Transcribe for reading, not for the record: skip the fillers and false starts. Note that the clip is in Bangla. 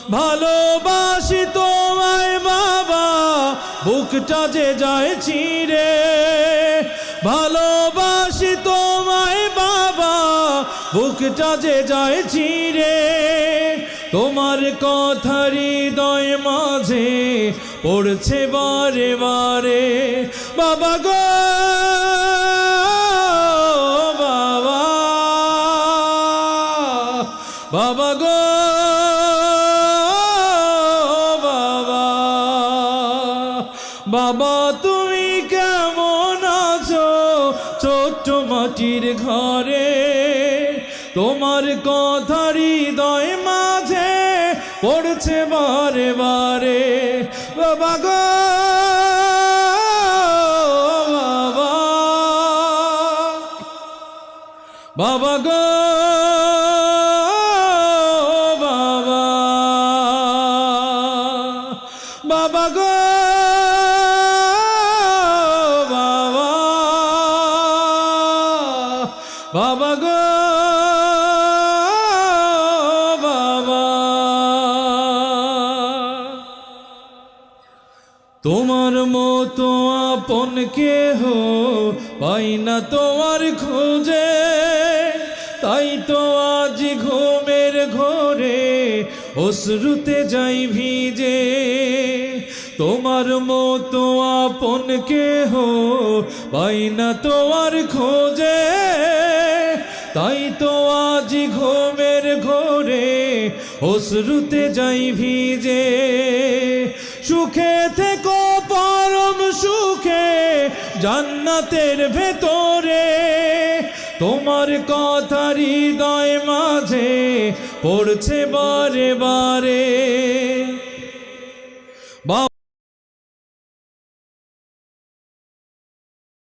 ভালোবাসি তোমায় বাবা, বুকটা যে যায় চিরে। ভালোবাসি তোমায় বাবা, বুকটা যে যায় চিরে। তোমার কথা হৃদয় মাঝে পড়ছে বারে বারে। বাবা গো বাবা, বাবা গো বাবা, বাবা তুমি কেমন আছো ছোট্ট মাটির ঘরে? তোমার কথা হৃদয় মাঝে পড়ছে বারে বারে। বাবা গো বাবা, বাবা গো বাবা, বাবা গো বাবা, বাবা গো বাবা। তোমার মতো আপন কেহ পাই না তোমার খোঁজে, তাই তো আজ ঘুমের ঘোরে অশ্রুতে যাই ভিজে। তোমার মতো আপন কেহ পাই না তোমার খোঁজে, তাই তো আজ ঘুমের ঘোরে অশ্রুতে যাই ভিজে। সুখে থেকো পরম সুখে জান্নাতের ভেতরে। তোমার কথা হৃদয় মাঝে পড়ছে বারে বারে।